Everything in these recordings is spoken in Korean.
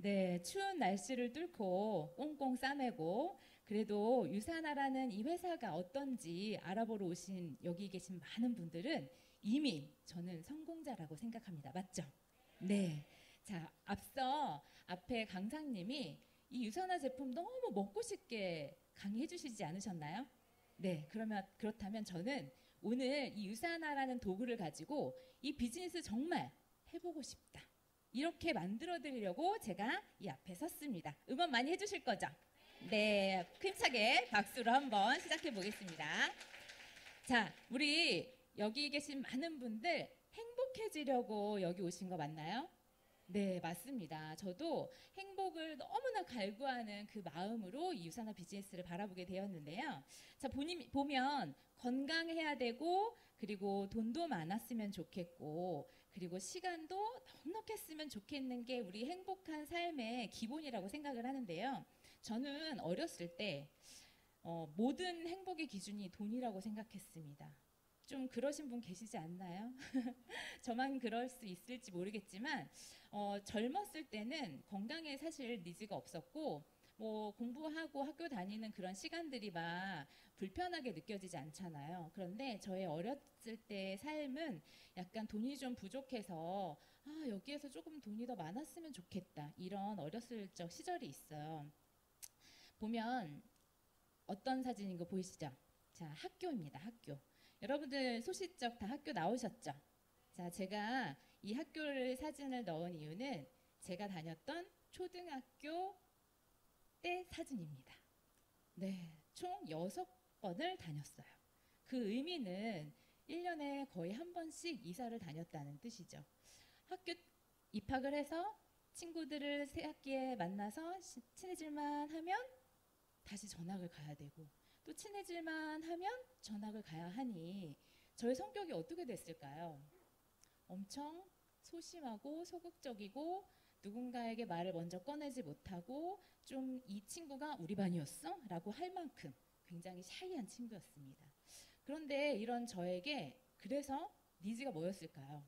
네, 추운 날씨를 뚫고 꽁꽁 싸매고 그래도 유산하라는 이 회사가 어떤지 알아보러 오신 여기 계신 많은 분들은 이미 저는 성공자라고 생각합니다. 맞죠? 네. 자, 앞서 앞에 강사님이 이 유산화 제품 너무 먹고 싶게 강의해 주시지 않으셨나요? 네, 그러면 그렇다면 저는 오늘 이 유산화라는 도구를 가지고 이 비즈니스 정말 해보고 싶다. 이렇게 만들어 드리려고 제가 이 앞에 섰습니다. 응원 많이 해주실 거죠? 네, 힘차게 박수로 한번 시작해 보겠습니다. 자, 우리 여기 계신 많은 분들 행복해지려고 여기 오신 거 맞나요? 네, 맞습니다. 저도 행복을 너무나 갈구하는 그 마음으로 이 유산화 비즈니스를 바라보게 되었는데요. 자, 보면 건강해야 되고, 그리고 돈도 많았으면 좋겠고, 그리고 시간도 넉넉했으면 좋겠는 게 우리 행복한 삶의 기본이라고 생각을 하는데요. 저는 어렸을 때 모든 행복의 기준이 돈이라고 생각했습니다. 좀 그러신 분 계시지 않나요? 저만 그럴 수 있을지 모르겠지만 젊었을 때는 건강에 사실 니즈가 없었고 뭐 공부하고 학교 다니는 그런 시간들이 막 불편하게 느껴지지 않잖아요. 그런데 저의 어렸을 때 삶은 약간 돈이 좀 부족해서 여기에서 조금 돈이 더 많았으면 좋겠다. 이런 어렸을 적 시절이 있어요. 보면 어떤 사진인 거 보이시죠? 자, 학교입니다. 학교. 여러분들 소시적 다 학교 나오셨죠? 자, 제가 이 학교를 사진을 넣은 이유는 제가 다녔던 초등학교 때 사진입니다. 네, 총 6번을 다녔어요. 그 의미는 1년에 거의 한 번씩 이사를 다녔다는 뜻이죠. 학교 입학을 해서 친구들을 새 학기에 만나서 친해질만 하면 다시 전학을 가야 되고 또 친해질만 하면 전학을 가야 하니 저의 성격이 어떻게 됐을까요? 엄청 소심하고 소극적이고 누군가에게 말을 먼저 꺼내지 못하고 좀 이 친구가 우리 반이었어? 라고 할 만큼 굉장히 샤이한 친구였습니다. 그런데 이런 저에게 그래서 니즈가 뭐였을까요?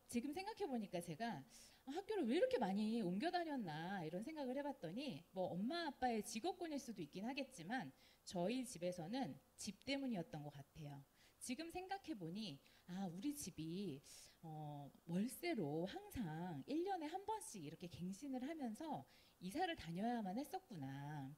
지금 생각해 보니까 제가 학교를 왜 이렇게 많이 옮겨 다녔나 이런 생각을 해봤더니 뭐 엄마 아빠의 직업군일 수도 있긴 하겠지만 저희 집에서는 집 때문이었던 것 같아요. 지금 생각해 보니 우리 집이 월세로 항상 1년에 한 번씩 이렇게 갱신을 하면서 이사를 다녀야만 했었구나.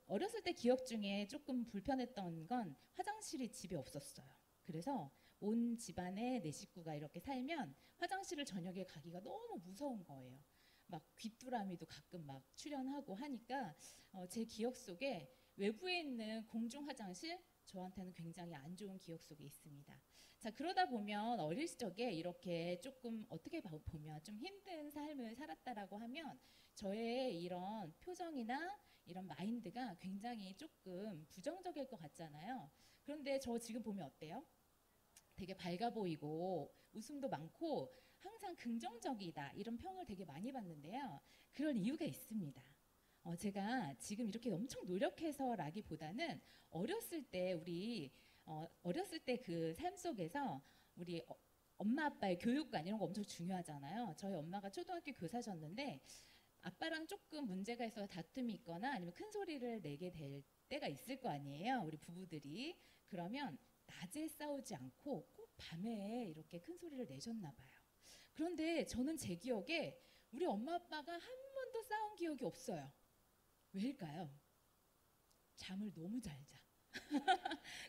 어렸을 때 기억 중에 조금 불편했던 건 화장실이 집에 없었어요. 그래서 온 집안에 내 식구가 이렇게 살면 화장실을 저녁에 가기가 너무 무서운 거예요. 막 귀뚜라미도 가끔 막 출연하고 하니까 제 기억 속에 외부에 있는 공중 화장실 저한테는 굉장히 안 좋은 기억 속에 있습니다. 자, 그러다 보면 어릴 적에 이렇게 조금 어떻게 보면 좀 힘든 삶을 살았다라고 하면 저의 이런 표정이나 이런 마인드가 굉장히 조금 부정적일 것 같잖아요. 그런데 저 지금 보면 어때요? 되게 밝아 보이고 웃음도 많고 항상 긍정적이다 이런 평을 되게 많이 받는데요. 그럴 이유가 있습니다. 제가 지금 이렇게 엄청 노력해서라기보다는 어렸을 때 우리 어렸을 때 그 삶 속에서 우리 엄마 아빠의 교육관 이런 거 엄청 중요하잖아요. 저희 엄마가 초등학교 교사셨는데 아빠랑 조금 문제가 있어서 다툼이 있거나 아니면 큰 소리를 내게 될 때가 있을 거 아니에요. 우리 부부들이. 그러면 낮에 싸우지 않고 꼭 밤에 이렇게 큰 소리를 내셨나 봐요. 그런데 저는 제 기억에 우리 엄마 아빠가 한 번도 싸운 기억이 없어요. 왜일까요? 잠을 너무 잘 자.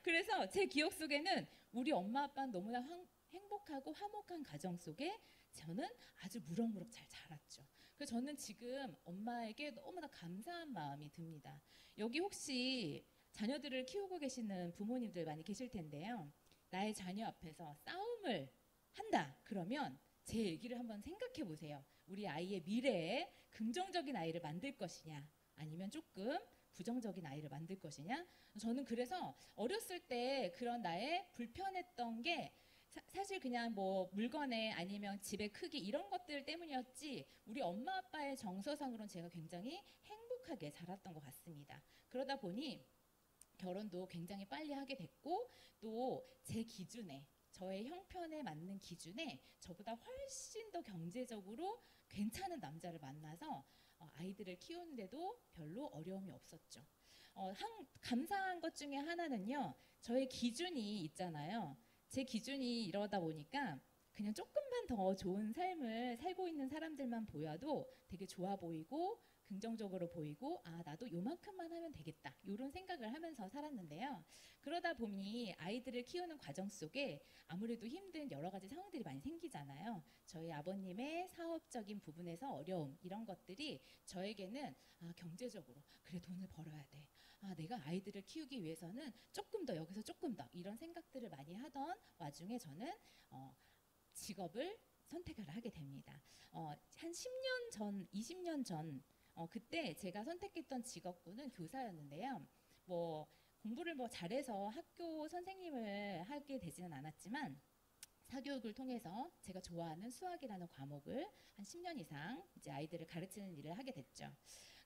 그래서 제 기억 속에는 우리 엄마 아빠는 너무나 행복하고 화목한 가정 속에 저는 아주 무럭무럭 잘 자랐죠. 그래서 저는 지금 엄마에게 너무나 감사한 마음이 듭니다. 여기 혹시 자녀들을 키우고 계시는 부모님들 많이 계실 텐데요. 나의 자녀 앞에서 싸움을 한다. 그러면 제 얘기를 한번 생각해 보세요. 우리 아이의 미래에 긍정적인 아이를 만들 것이냐 아니면 조금 부정적인 아이를 만들 것이냐. 저는 그래서 어렸을 때 그런 나의 불편했던 게 사실 그냥 뭐 물건에 아니면 집의 크기 이런 것들 때문이었지 우리 엄마 아빠의 정서상으로는 제가 굉장히 행복하게 자랐던 것 같습니다. 그러다 보니 결혼도 굉장히 빨리 하게 됐고 또 제 기준에 저의 형편에 맞는 기준에 저보다 훨씬 더 경제적으로 괜찮은 남자를 만나서 아이들을 키우는데도 별로 어려움이 없었죠. 감사한 것 중에 하나는요. 저의 기준이 있잖아요. 제 기준이 이러다 보니까 그냥 조금만 더 좋은 삶을 살고 있는 사람들만 보여도 되게 좋아 보이고 긍정적으로 보이고 나도 요만큼만 하면 되겠다 이런 생각을 하면서 살았는데요. 그러다 보니 아이들을 키우는 과정 속에 아무래도 힘든 여러 가지 상황들이 많이 생기잖아요. 저희 아버님의 사업적인 부분에서 어려움 이런 것들이 저에게는 경제적으로 그래 돈을 벌어야 돼. 내가 아이들을 키우기 위해서는 조금 더 여기서 조금 더 이런 생각들을 많이 하던 와중에 저는 직업을 선택을 하게 됩니다. 한 10년 전, 20년 전 그때 제가 선택했던 직업군은 교사였는데요. 공부를 잘해서 학교 선생님을 하게 되지는 않았지만 사교육을 통해서 제가 좋아하는 수학이라는 과목을 한 10년 이상 이제 아이들을 가르치는 일을 하게 됐죠.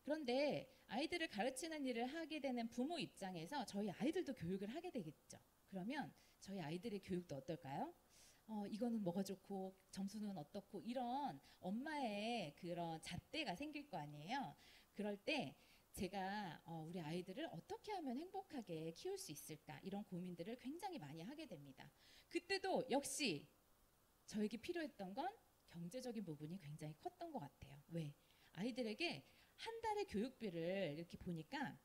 그런데 아이들을 가르치는 일을 하게 되는 부모 입장에서 저희 아이들도 교육을 하게 되겠죠. 그러면 저희 아이들의 교육도 어떨까요? 이거는 뭐가 좋고 점수는 어떻고 이런 엄마의 그런 잣대가 생길 거 아니에요. 그럴 때 제가 우리 아이들을 어떻게 하면 행복하게 키울 수 있을까 이런 고민들을 굉장히 많이 하게 됩니다. 그때도 역시 저에게 필요했던 건 경제적인 부분이 굉장히 컸던 것 같아요. 왜? 아이들에게 한 달의 교육비를 이렇게 보니까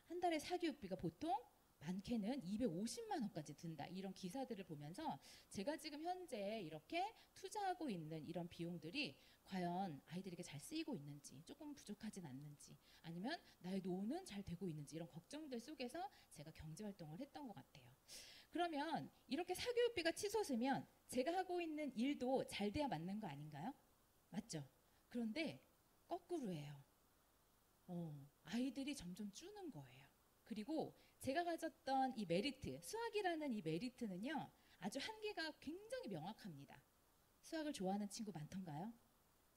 한 달의 사교육비가 보통 많게는 250만 원까지 든다 이런 기사들을 보면서 제가 지금 현재 이렇게 투자하고 있는 이런 비용들이 과연 아이들에게 잘 쓰이고 있는지 조금 부족하진 않는지 아니면 나의 노후는 잘 되고 있는지 이런 걱정들 속에서 제가 경제활동을 했던 것 같아요. 그러면 이렇게 사교육비가 치솟으면 제가 하고 있는 일도 잘 돼야 맞는 거 아닌가요? 맞죠? 그런데 거꾸로예요. 아이들이 점점 주는 거예요. 그리고 제가 가졌던 이 메리트, 수학이라는 이 메리트는요, 아주 한계가 굉장히 명확합니다. 수학을 좋아하는 친구 많던가요?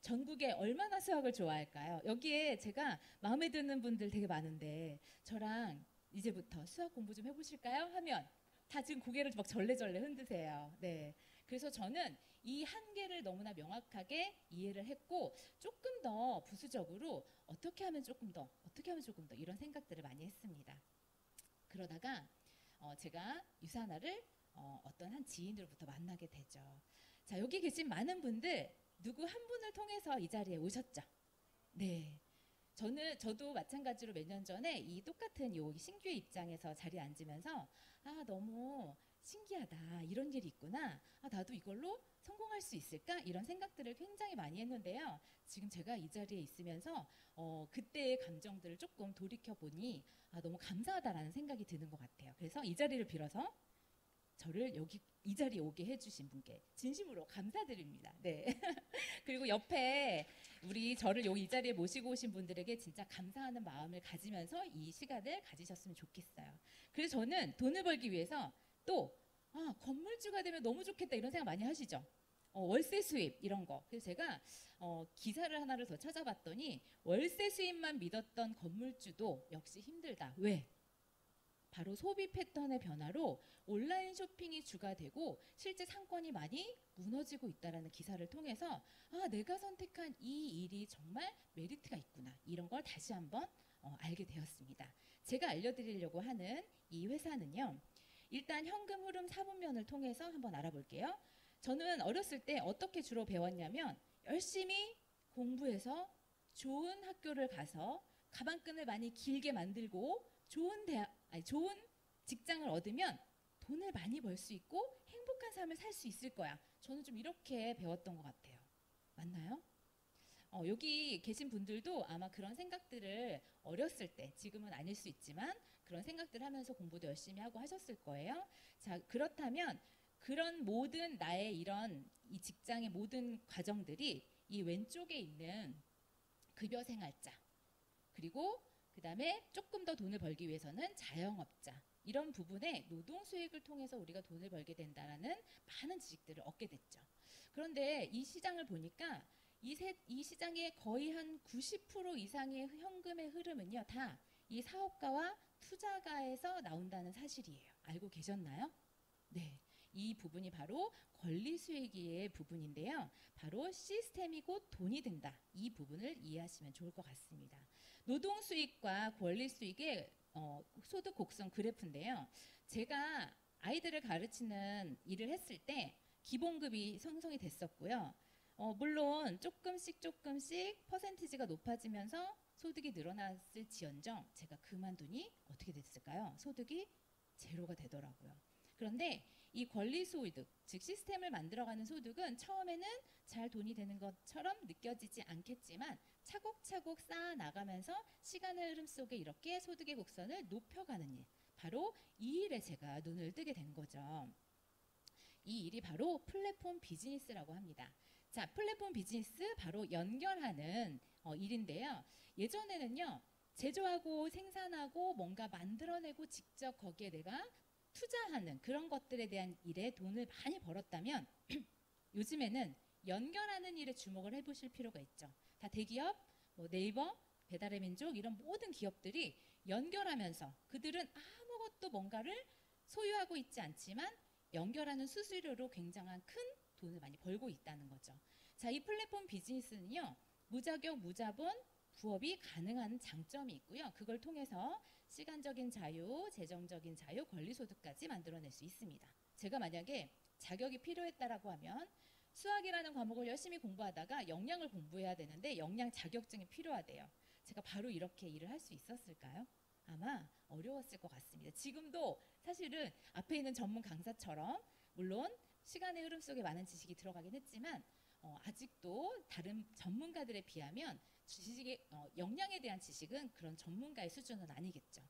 전국에 얼마나 수학을 좋아할까요? 여기에 제가 마음에 드는 분들 되게 많은데 저랑 이제부터 수학 공부 좀 해보실까요? 하면 다 지금 고개를 막 절레절레 흔드세요. 네. 그래서 저는 이 한계를 너무나 명확하게 이해를 했고 조금 더 부수적으로 어떻게 하면 조금 더 이런 생각들을 많이 했습니다. 그러다가 제가 유사나를 어떤 한 지인으로부터 만나게 되죠. 자, 여기 계신 많은 분들 누구 한 분을 통해서 이 자리에 오셨죠? 네. 저도 마찬가지로 몇 년 전에 이 똑같은 요 신규의 입장에서 자리에 앉으면서 너무 신기하다. 이런 일이 있구나. 나도 이걸로 성공할 수 있을까? 이런 생각들을 굉장히 많이 했는데요. 지금 제가 이 자리에 있으면서 그때의 감정들을 조금 돌이켜보니 너무 감사하다라는 생각이 드는 것 같아요. 그래서 이 자리를 빌어서 저를 이 자리에 오게 해주신 분께 진심으로 감사드립니다. 네. 그리고 옆에 저를 이 자리에 모시고 오신 분들에게 진짜 감사하는 마음을 가지면서 이 시간을 가지셨으면 좋겠어요. 그래서 저는 돈을 벌기 위해서 또 건물주가 되면 너무 좋겠다 이런 생각 많이 하시죠? 월세 수입 이런 거. 그래서 제가 기사를 하나를 더 찾아봤더니 월세 수입만 믿었던 건물주도 역시 힘들다. 왜? 바로 소비 패턴의 변화로 온라인 쇼핑이 주가 되고 실제 상권이 많이 무너지고 있다는 기사를 통해서 내가 선택한 이 일이 정말 메리트가 있구나 이런 걸 다시 한번 알게 되었습니다. 제가 알려드리려고 하는 이 회사는요. 일단 현금 흐름 4분면을 통해서 한번 알아볼게요. 저는 어렸을 때 어떻게 주로 배웠냐면 열심히 공부해서 좋은 학교를 가서 가방끈을 많이 길게 만들고 좋은 직장을 얻으면 돈을 많이 벌 수 있고 행복한 삶을 살 수 있을 거야. 저는 좀 이렇게 배웠던 것 같아요. 맞나요? 여기 계신 분들도 아마 그런 생각들을 어렸을 때, 지금은 아닐 수 있지만 그런 생각들 하면서 공부도 열심히 하고 하셨을 거예요. 자, 그렇다면 그런 모든 나의 이런 이 직장의 모든 과정들이 이 왼쪽에 있는 급여 생활자 그리고 그 다음에 조금 더 돈을 벌기 위해서는 자영업자 이런 부분에 노동 수익을 통해서 우리가 돈을 벌게 된다라는 많은 지식들을 얻게 됐죠. 그런데 이 시장을 보니까 이 시장의 거의 한 90% 이상의 현금의 흐름은요 다 이 사업가와 투자가에서 나온다는 사실이에요. 알고 계셨나요? 네. 이 부분이 바로 권리수익의 부분인데요. 바로 시스템이 곧 돈이 된다. 이 부분을 이해하시면 좋을 것 같습니다. 노동수익과 권리수익의 소득 곡선 그래프인데요. 제가 아이들을 가르치는 일을 했을 때 기본급이 형성이 됐었고요. 물론 조금씩 퍼센티지가 높아지면서 소득이 늘어났을지언정 제가 그만두니 어떻게 됐을까요? 소득이 제로가 되더라고요. 그런데 이 권리소득, 즉 시스템을 만들어가는 소득은 처음에는 잘 돈이 되는 것처럼 느껴지지 않겠지만 차곡차곡 쌓아 나가면서 시간의 흐름 속에 이렇게 소득의 곡선을 높여가는 일, 바로 이 일에 제가 눈을 뜨게 된 거죠. 이 일이 바로 플랫폼 비즈니스라고 합니다. 자, 플랫폼 비즈니스 바로 연결하는 일인데요. 예전에는요, 제조하고 생산하고 뭔가 만들어내고 직접 거기에 내가 투자하는 그런 것들에 대한 일에 돈을 많이 벌었다면 요즘에는 연결하는 일에 주목을 해보실 필요가 있죠. 다 대기업, 네이버, 배달의 민족 이런 모든 기업들이 연결하면서 그들은 아무것도 뭔가를 소유하고 있지 않지만 연결하는 수수료로 굉장한 큰 돈을 많이 벌고 있다는 거죠. 자, 이 플랫폼 비즈니스는요, 무자격, 무자본, 부업이 가능한 장점이 있고요. 그걸 통해서 시간적인 자유, 재정적인 자유, 권리소득까지 만들어낼 수 있습니다. 제가 만약에 자격이 필요했다라고 하면 수학이라는 과목을 열심히 공부하다가 역량을 공부해야 되는데 역량 자격증이 필요하대요. 제가 바로 이렇게 일을 할 수 있었을까요? 아마 어려웠을 것 같습니다. 지금도 사실은 앞에 있는 전문 강사처럼 물론 시간의 흐름 속에 많은 지식이 들어가긴 했지만 아직도 다른 전문가들에 비하면 지식의 역량에 대한 지식은 그런 전문가의 수준은 아니겠죠.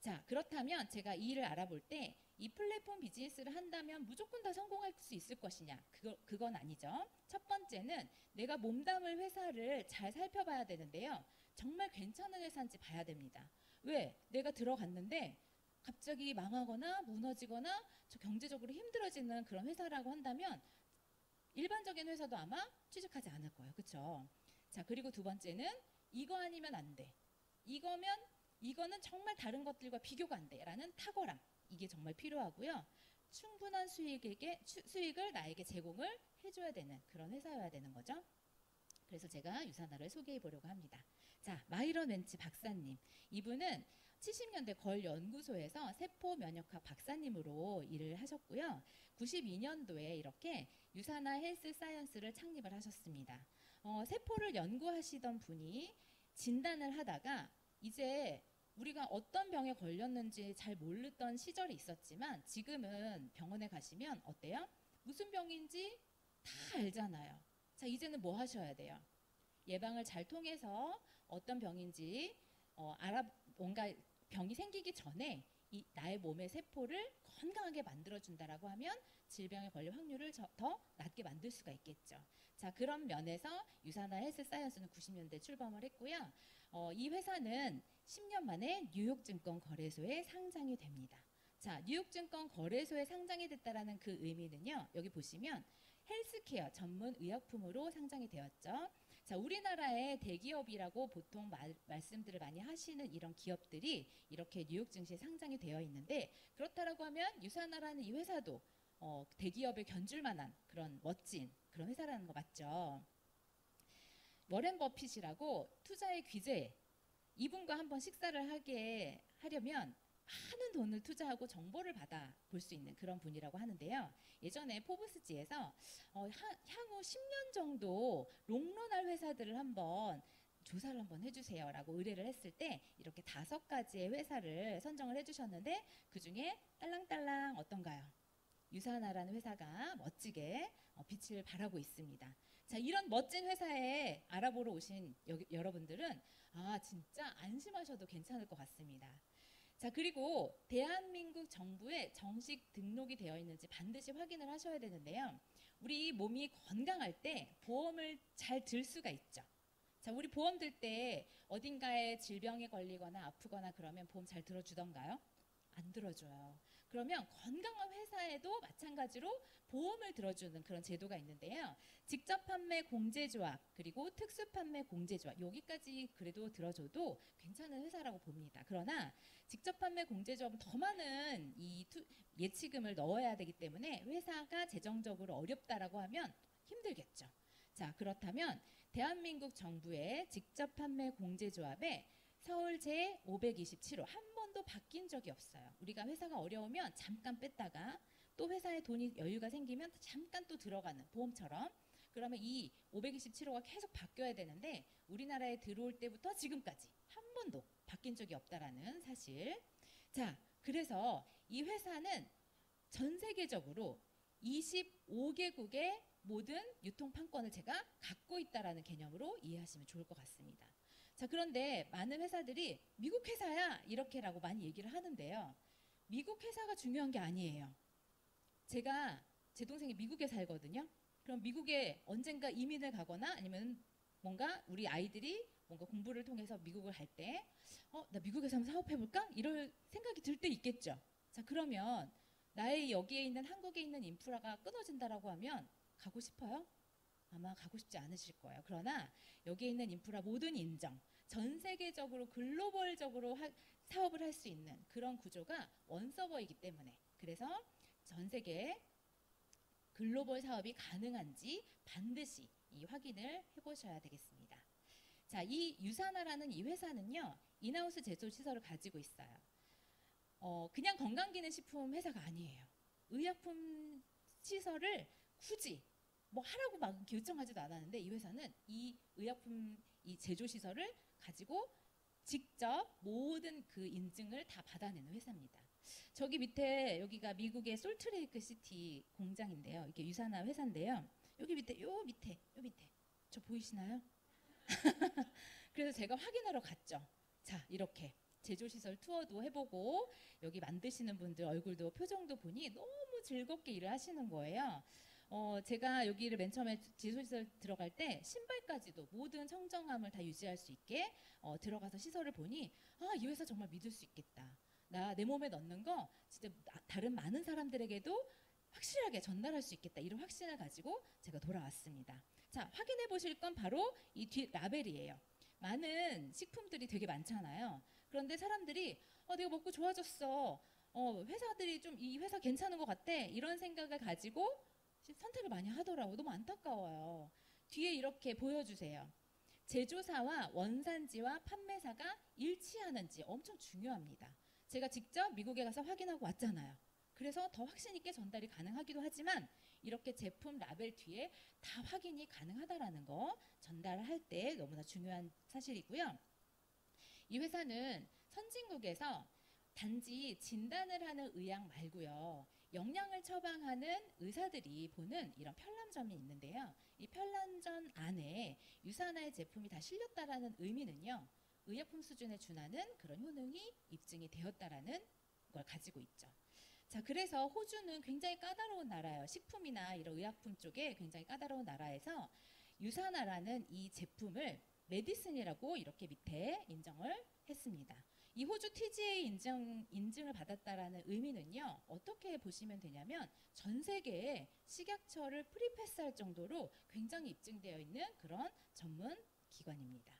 자, 그렇다면 제가 이 일을 알아볼 때 이 플랫폼 비즈니스를 한다면 무조건 다 성공할 수 있을 것이냐? 그건 아니죠. 첫 번째는 내가 몸담을 회사를 잘 살펴봐야 되는데요. 정말 괜찮은 회사인지 봐야 됩니다. 왜? 내가 들어갔는데 갑자기 망하거나 무너지거나 경제적으로 힘들어지는 그런 회사라고 한다면 일반적인 회사도 아마 취직하지 않을 거예요. 그렇죠? 자, 그리고 두 번째는 이거 아니면 안 돼. 이거는 정말 다른 것들과 비교가 안 돼. 라는 탁월함. 이게 정말 필요하고요. 충분한 수익을 나에게 제공을 해줘야 되는 그런 회사여야 되는 거죠. 그래서 제가 유사나를 소개해 보려고 합니다. 자, 마이런 웬츠 박사님. 이분은 70년대 걸 연구소에서 세포 면역학 박사님으로 일을 하셨고요. 92년도에 이렇게 유사나 헬스 사이언스를 창립을 하셨습니다. 세포를 연구하시던 분이 진단을 하다가 이제 우리가 어떤 병에 걸렸는지 잘 모르던 시절이 있었지만 지금은 병원에 가시면 어때요? 무슨 병인지 다 알잖아요. 자, 이제는 뭐 하셔야 돼요? 예방을 잘 통해서 어떤 병인지 뭔가 병이 생기기 전에 나의 몸의 세포를 건강하게 만들어준다라고 하면 질병에 걸릴 확률을 더 낮게 만들 수가 있겠죠. 자, 그런 면에서 유사나 헬스 사이언스는 90년대 출범을 했고요. 이 회사는 10년 만에 뉴욕증권 거래소에 상장이 됩니다. 자, 뉴욕증권 거래소에 상장이 됐다라는 그 의미는요. 여기 보시면 헬스케어 전문 의약품으로 상장이 되었죠. 자, 우리나라의 대기업이라고 보통 말씀들을 많이 하시는 이런 기업들이 이렇게 뉴욕 증시에 상장이 되어 있는데 그렇다라고 하면 유사나라는 이 회사도 대기업을 견줄 만한 그런 멋진 그런 회사라는 거 맞죠? 워렌 버핏이라고 투자의 귀재 이분과 한번 식사를 하려면 많은 돈을 투자하고 정보를 받아 볼 수 있는 그런 분이라고 하는데요. 예전에 포브스지에서 향후 10년 정도 롱런할 회사들을 한번 조사를 한번 해주세요라고 의뢰를 했을 때 이렇게 5가지의 회사를 선정을 해주셨는데 그 중에 딸랑딸랑 어떤가요? 유사나라는 회사가 멋지게 빛을 발하고 있습니다. 자, 이런 멋진 회사에 알아보러 오신 여러분들은 진짜 안심하셔도 괜찮을 것 같습니다. 자, 그리고 대한민국 정부에 정식 등록이 되어 있는지 반드시 확인을 하셔야 되는데요. 우리 몸이 건강할 때 보험을 잘 들 수가 있죠. 자, 우리 보험 들 때 어딘가에 질병에 걸리거나 아프거나 그러면 보험 잘 들어주던가요? 안 들어줘요. 그러면 건강한 회사에도 마찬가지로 보험을 들어주는 그런 제도가 있는데요. 직접 판매 공제조합 그리고 특수 판매 공제조합 여기까지 그래도 들어줘도 괜찮은 회사라고 봅니다. 그러나 직접 판매 공제조합은 더 많은 예치금을 넣어야 되기 때문에 회사가 재정적으로 어렵다라고 하면 힘들겠죠. 자, 그렇다면 대한민국 정부의 직접 판매 공제조합에 서울 제 527호 한 번도 바뀐 적이 없어요. 우리가 회사가 어려우면 잠깐 뺐다가 또 회사에 돈이 여유가 생기면 잠깐 또 들어가는 보험처럼. 그러면 이 527호가 계속 바뀌어야 되는데 우리나라에 들어올 때부터 지금까지 한 번도 바뀐 적이 없다라는 사실. 자, 그래서 이 회사는 전 세계적으로 25개국의 모든 유통판권을 제가 갖고 있다라는 개념으로 이해하시면 좋을 것 같습니다. 자, 그런데 많은 회사들이 미국 회사야 이렇게라고 많이 얘기를 하는데요. 미국 회사가 중요한 게 아니에요. 제 동생이 미국에 살거든요. 그럼 미국에 언젠가 이민을 가거나 아니면 뭔가 우리 아이들이 뭔가 공부를 통해서 미국을 갈 때 나 미국에서 한번 사업해볼까? 이럴 생각이 들 때 있겠죠. 자, 그러면 나의 여기에 있는 한국에 있는 인프라가 끊어진다라고 하면 가고 싶어요? 아마 가고 싶지 않으실 거예요. 그러나 여기에 있는 인프라 모든 인정, 전 세계적으로 글로벌적으로 사업을 할 수 있는 그런 구조가 원서버이기 때문에 그래서 전 세계 글로벌 사업이 가능한지 반드시 이 확인을 해보셔야 되겠습니다. 자, 이 유사나라는 이 회사는요. 인하우스 제조 시설을 가지고 있어요. 그냥 건강기능식품 회사가 아니에요. 의약품 시설을 굳이 뭐 하라고 막 결정하지도 않았는데 이 회사는 이 의약품 이 제조 시설을 가지고 직접 모든 그 인증을 다 받아내는 회사입니다. 저기 밑에 여기가 미국의 솔트레이크 시티 공장인데요. 이게 유산화 회사인데요. 여기 밑에 요 밑에 저 보이시나요? 그래서 제가 확인하러 갔죠. 자, 이렇게 제조시설 투어도 해보고 여기 만드시는 분들 얼굴도 표정도 보니 너무 즐겁게 일을 하시는 거예요. 제가 여기를 맨 처음에 제조시설 들어갈 때 신발까지도 모든 청정함을 다 유지할 수 있게 들어가서 시설을 보니 이 회사 정말 믿을 수 있겠다. 나 내 몸에 넣는 거 진짜 다른 많은 사람들에게도 확실하게 전달할 수 있겠다. 이런 확신을 가지고 제가 돌아왔습니다. 자, 확인해 보실 건 바로 이 뒷 라벨이에요. 많은 식품들이 되게 많잖아요. 그런데 사람들이 내가 먹고 좋아졌어. 회사들이 좀 이 회사 괜찮은 것 같아. 이런 생각을 가지고 선택을 많이 하더라고요. 너무 안타까워요. 뒤에 이렇게 보여주세요. 제조사와 원산지와 판매사가 일치하는지 엄청 중요합니다. 제가 직접 미국에 가서 확인하고 왔잖아요. 그래서 더 확신 있게 전달이 가능하기도 하지만 이렇게 제품 라벨 뒤에 다 확인이 가능하다라는 거 전달할 때 너무나 중요한 사실이고요. 이 회사는 선진국에서 단지 진단을 하는 의학 말고요. 영양을 처방하는 의사들이 보는 이런 편람점이 있는데요. 이 편람점 안에 유산화의 제품이 다 실렸다라는 의미는요. 의약품 수준에 준하는 그런 효능이 입증이 되었다라는 걸 가지고 있죠. 자, 그래서 호주는 굉장히 까다로운 나라예요. 식품이나 이런 의약품 쪽에 굉장히 까다로운 나라에서 유산화라는 이 제품을 메디슨이라고 이렇게 밑에 인정을 했습니다. 이 호주 TGA 인증을 받았다라는 의미는요. 어떻게 보시면 되냐면 전 세계에 식약처를 프리패스할 정도로 굉장히 입증되어 있는 그런 전문 기관입니다.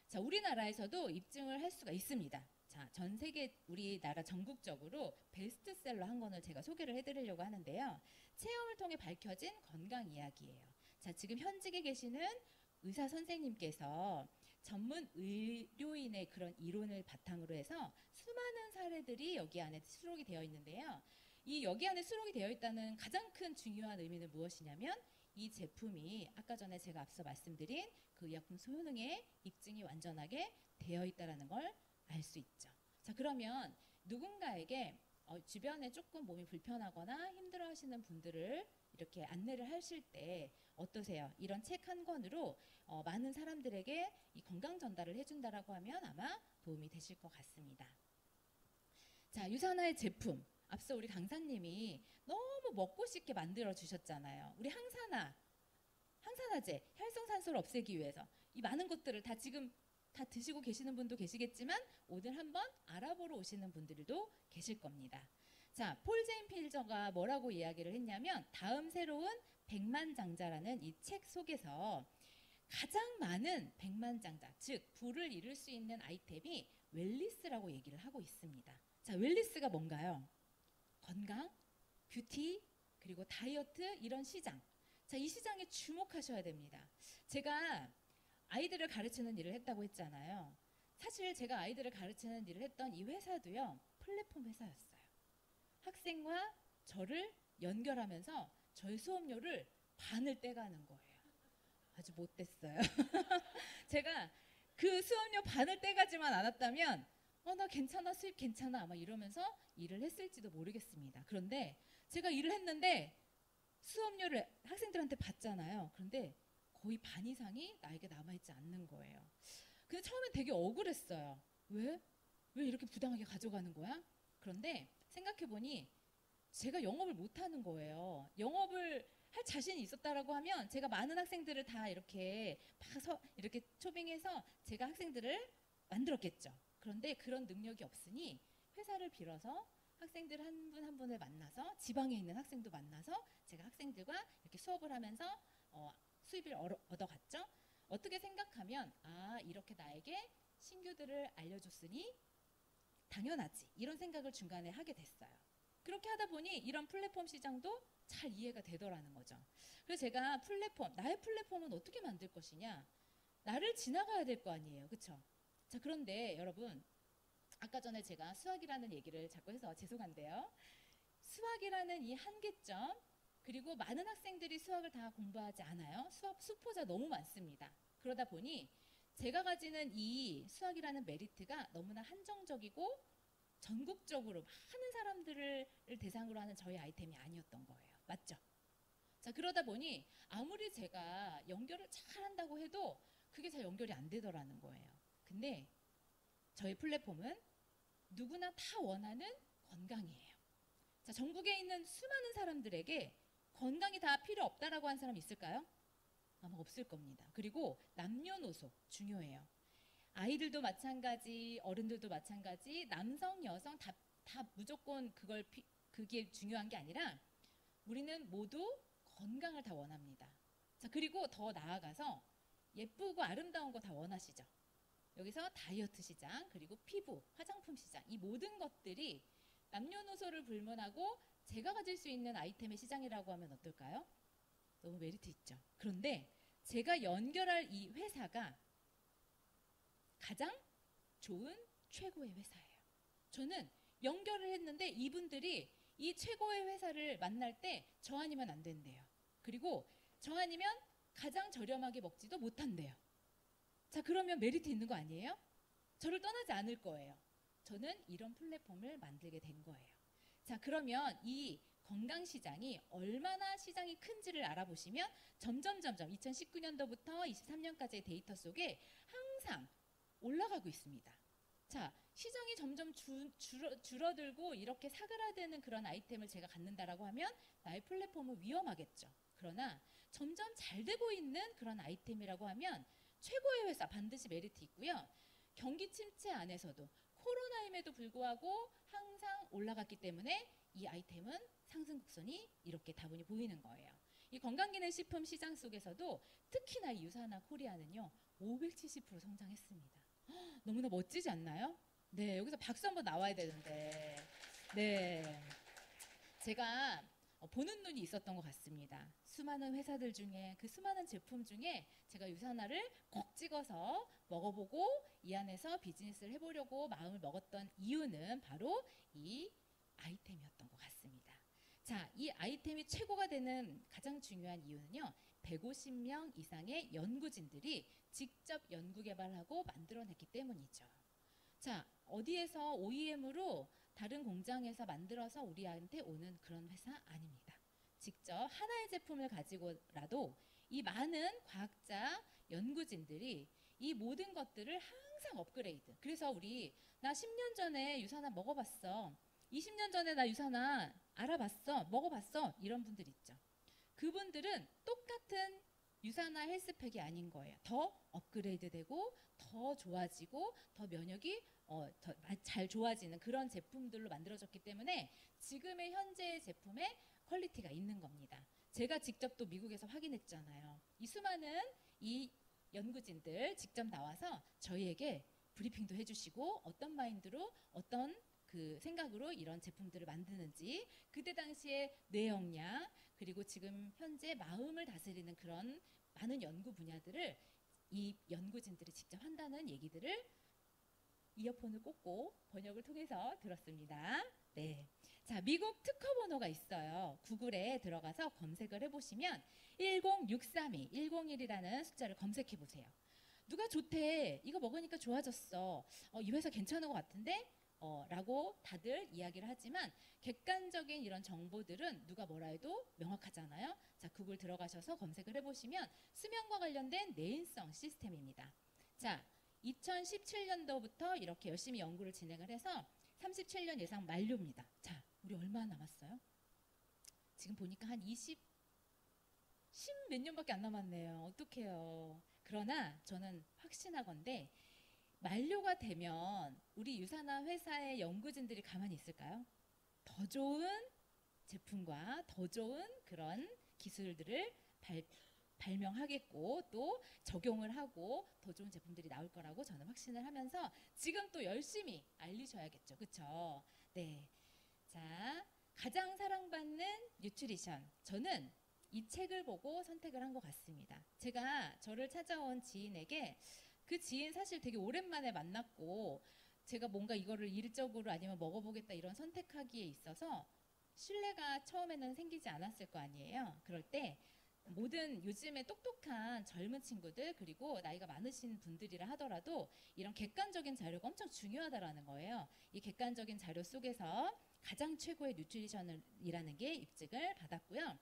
자, 우리나라에서도 입증을 할 수가 있습니다. 자, 전 세계 우리나라 전국적으로 베스트셀러 한 권을 제가 소개를 해드리려고 하는데요. 체험을 통해 밝혀진 건강 이야기예요. 자, 지금 현직에 계시는 의사 선생님께서 전문 의료인의 그런 이론을 바탕으로 해서 수많은 사례들이 여기 안에 수록이 되어 있는데요. 여기 안에 수록이 되어 있다는 가장 큰 중요한 의미는 무엇이냐면 이 제품이 아까 전에 제가 앞서 말씀드린 그 의약품 효능의 입증이 완전하게 되어 있다는 걸 알 수 있죠. 자, 그러면 누군가에게 주변에 조금 몸이 불편하거나 힘들어하시는 분들을 이렇게 안내를 하실 때 어떠세요? 이런 책 한 권으로 많은 사람들에게 이 건강 전달을 해준다라고 하면 아마 도움이 되실 것 같습니다. 자, 유산화의 제품. 앞서 우리 강사님이 너무 먹고 싶게 만들어 주셨잖아요. 우리 항산화제, 혈성산소를 없애기 위해서 이 많은 것들을 다 지금 다 드시고 계시는 분도 계시겠지만 오늘 한번 알아보러 오시는 분들도 계실 겁니다. 자, 폴 제인 필저가 뭐라고 이야기를 했냐면 다음 새로운 백만장자라는 이 책 속에서 가장 많은 백만장자, 즉 부를 이룰 수 있는 아이템이 웰니스라고 얘기를 하고 있습니다. 자, 웰니스가 뭔가요? 건강, 뷰티, 그리고 다이어트 이런 시장. 자, 이 시장에 주목하셔야 됩니다. 제가 아이들을 가르치는 일을 했다고 했잖아요. 사실 제가 아이들을 가르치는 일을 했던 이 회사도요, 플랫폼 회사였어요. 학생과 저를 연결하면서 저희 수업료를 반을 떼가는 거예요. 아주 못됐어요. 제가 그 수업료 반을 떼가지만 않았다면 나 괜찮아, 수입 괜찮아 아마 이러면서 일을 했을지도 모르겠습니다. 그런데 제가 일을 했는데 수업료를 학생들한테 받잖아요. 그런데 거의 반 이상이 나에게 남아있지 않는 거예요. 근데 처음엔 되게 억울했어요. 왜? 왜 이렇게 부당하게 가져가는 거야? 그런데 생각해보니 제가 영업을 못하는 거예요. 영업을 할 자신이 있었다라고 하면 제가 많은 학생들을 다 이렇게 봐서 이렇게 초빙해서 제가 학생들을 만들었겠죠. 그런데 그런 능력이 없으니 회사를 빌어서 학생들 한 분 한 분을 만나서 지방에 있는 학생도 만나서 제가 학생들과 이렇게 수업을 하면서 수입을 얻어갔죠. 어떻게 생각하면 이렇게 나에게 신규들을 알려줬으니 당연하지 이런 생각을 중간에 하게 됐어요. 그렇게 하다 보니 이런 플랫폼 시장도 잘 이해가 되더라는 거죠. 그래서 제가 나의 플랫폼은 어떻게 만들 것이냐, 나를 지나가야 될 거 아니에요, 그렇죠? 자, 그런데 여러분, 아까 전에 제가 수학이라는 얘기를 자꾸 해서 죄송한데요. 수학이라는 이 한계점, 그리고 많은 학생들이 수학을 다 공부하지 않아요. 수학 수포자 너무 많습니다. 그러다 보니 제가 가지는 이 수학이라는 메리트가 너무나 한정적이고 전국적으로 많은 사람들을 대상으로 하는 저희 아이템이 아니었던 거예요. 맞죠? 자, 그러다 보니 아무리 제가 연결을 잘 한다고 해도 그게 잘 연결이 안 되더라는 거예요. 근데 저희 플랫폼은 누구나 다 원하는 건강이에요. 자, 전국에 있는 수많은 사람들에게 건강이 다 필요 없다라고 한 사람 있을까요? 아마 없을 겁니다. 그리고 남녀노소 중요해요. 아이들도 마찬가지, 어른들도 마찬가지, 남성, 여성 다 무조건 그게 중요한 게 아니라 우리는 모두 건강을 다 원합니다. 자, 그리고 더 나아가서 예쁘고 아름다운 거 다 원하시죠? 여기서 다이어트 시장, 그리고 피부, 화장품 시장, 이 모든 것들이 남녀노소를 불문하고 제가 가질 수 있는 아이템의 시장이라고 하면 어떨까요? 너무 메리트 있죠. 그런데 제가 연결할 이 회사가 가장 좋은 최고의 회사예요. 저는 연결을 했는데 이분들이 이 최고의 회사를 만날 때 저 아니면 안 된대요. 그리고 저 아니면 가장 저렴하게 먹지도 못한대요. 자, 그러면 메리트 있는 거 아니에요? 저를 떠나지 않을 거예요. 저는 이런 플랫폼을 만들게 된 거예요. 자, 그러면 이 건강시장이 얼마나 시장이 큰지를 알아보시면 점점 2019년도부터 23년까지의 데이터 속에 항상 올라가고 있습니다. 자, 시장이 점점 줄어들고 이렇게 사그라드는 그런 아이템을 제가 갖는다라고 하면 나의 플랫폼은 위험하겠죠. 그러나 점점 잘 되고 있는 그런 아이템이라고 하면 최고의 회사 반드시 메리트 있고요. 경기 침체 안에서도 코로나임에도 불구하고 항상 올라갔기 때문에 이 아이템은 상승 곡선이 이렇게 다분히 보이는 거예요. 이 건강기능식품 시장 속에서도 특히나 이 유사나 코리아는요 570% 성장했습니다. 너무나 멋지지 않나요? 네, 여기서 박수 한번 나와야 되는데, 네, 제가 보는 눈이 있었던 것 같습니다. 수많은 회사들 중에 그 수많은 제품 중에 제가 유산화를 꼭 찍어서 먹어보고 이 안에서 비즈니스를 해보려고 마음을 먹었던 이유는 바로 이 아이템이었던 것 같습니다. 자, 이 아이템이 최고가 되는 가장 중요한 이유는요. 150명 이상의 연구진들이 직접 연구 개발하고 만들어냈기 때문이죠. 자, 어디에서 OEM으로 다른 공장에서 만들어서 우리한테 오는 그런 회사 아닙니다. 직접 하나의 제품을 가지고라도 이 많은 과학자, 연구진들이 이 모든 것들을 항상 업그레이드. 그래서 나 10년 전에 유산화 먹어봤어. 20년 전에 나 유산화 알아봤어. 먹어봤어. 이런 분들 있죠. 그분들은 똑같은 유산화 헬스팩이 아닌 거예요. 더 업그레이드 되고 더 좋아지고 더 면역이 더 잘 좋아지는 그런 제품들로 만들어졌기 때문에 지금의 현재의 제품에 퀄리티가 있는 겁니다. 제가 직접 또 미국에서 확인했잖아요. 이 수많은 이 연구진들 직접 나와서 저희에게 브리핑도 해주시고 어떤 마인드로 어떤 그 생각으로 이런 제품들을 만드는지 그때 당시에 뇌역량 그리고 지금 현재 마음을 다스리는 그런 많은 연구 분야들을 이 연구진들이 직접 한다는 얘기들을 이어폰을 꽂고 번역을 통해서 들었습니다. 네. 자, 미국 특허 번호가 있어요. 구글에 들어가서 검색을 해보시면 10632, 101이라는 숫자를 검색해 보세요. 누가 좋대, 이거 먹으니까 좋아졌어, 이 회사 괜찮은 것 같은데? 라고 다들 이야기를 하지만 객관적인 이런 정보들은 누가 뭐라 해도 명확하잖아요. 자, 구글 들어가셔서 검색을 해보시면 수면과 관련된 내인성 시스템입니다. 자, 2017년도부터 이렇게 열심히 연구를 진행을 해서 37년 예상 만료입니다. 자, 우리 얼마 남았어요? 지금 보니까 한 10 몇 년밖에 안 남았네요. 어떡해요. 그러나 저는 확신하건대 만료가 되면 우리 유산화 회사의 연구진들이 가만히 있을까요? 더 좋은 제품과 더 좋은 그런 기술들을 발명하겠고 또 적용을 하고 더 좋은 제품들이 나올 거라고 저는 확신을 하면서 지금 또 열심히 알리셔야겠죠. 그렇죠? 네. 자, 가장 사랑받는 뉴트리션. 저는 이 책을 보고 선택을 한 것 같습니다. 제가 저를 찾아온 지인에게 그 지인 사실 되게 오랜만에 만났고 제가 뭔가 이거를 일적으로 아니면 먹어보겠다 이런 선택하기에 있어서 신뢰가 처음에는 생기지 않았을 거 아니에요. 그럴 때 모든 요즘에 똑똑한 젊은 친구들 그리고 나이가 많으신 분들이라 하더라도 이런 객관적인 자료가 엄청 중요하다라는 거예요. 이 객관적인 자료 속에서 가장 최고의 뉴트리션이라는 게 입증을 받았고요.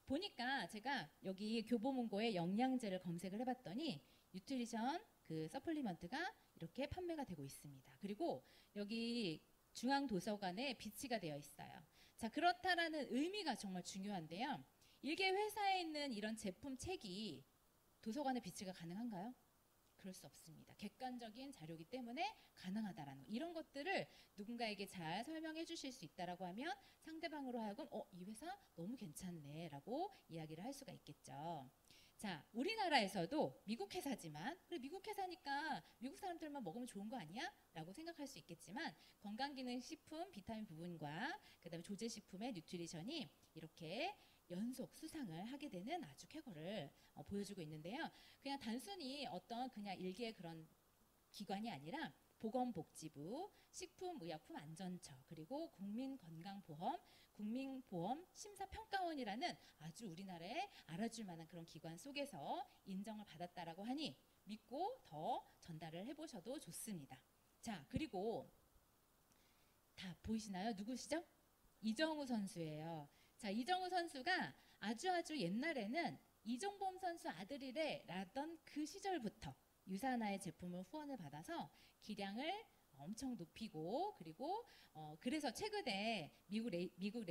보니까 제가 여기 교보문고에 영양제를 검색을 해봤더니 뉴트리션 그 서플리먼트가 이렇게 판매가 되고 있습니다. 그리고 여기 중앙도서관에 비치가 되어 있어요. 자, 그렇다라는 의미가 정말 중요한데요. 일개 회사에 있는 이런 제품 책이 도서관에 비치가 가능한가요? 그럴 수 없습니다. 객관적인 자료이기 때문에 가능하다라는 거. 이런 것들을 누군가에게 잘 설명해 주실 수 있다라고 하면 상대방으로 하여금 이 회사 너무 괜찮네 라고 이야기를 할 수가 있겠죠. 자, 우리나라에서도 미국 회사지만 그래 미국 회사니까 미국 사람들만 먹으면 좋은 거 아니야? 라고 생각할 수 있겠지만 건강기능식품 비타민 부분과 그다음에 조제식품의 뉴트리션이 이렇게 연속 수상을 하게 되는 아주 쾌거를 보여주고 있는데요. 그냥 단순히 어떤 그냥 일개의 그런 기관이 아니라 보건복지부, 식품의약품안전처, 그리고 국민건강보험, 국민보험심사평가원이라는 아주 우리나라에 알아줄 만한 그런 기관 속에서 인정을 받았다라고 하니 믿고 더 전달을 해보셔도 좋습니다. 자, 그리고 다 보이시나요? 누구시죠? 이정우 선수예요. 자, 이정우 선수가 아주 옛날에는 이종범 선수 아들이래라던 그 시절부터 유산화의 제품을 후원을 받아서 기량을 엄청 높이고 그리고 그래서 최근에 미국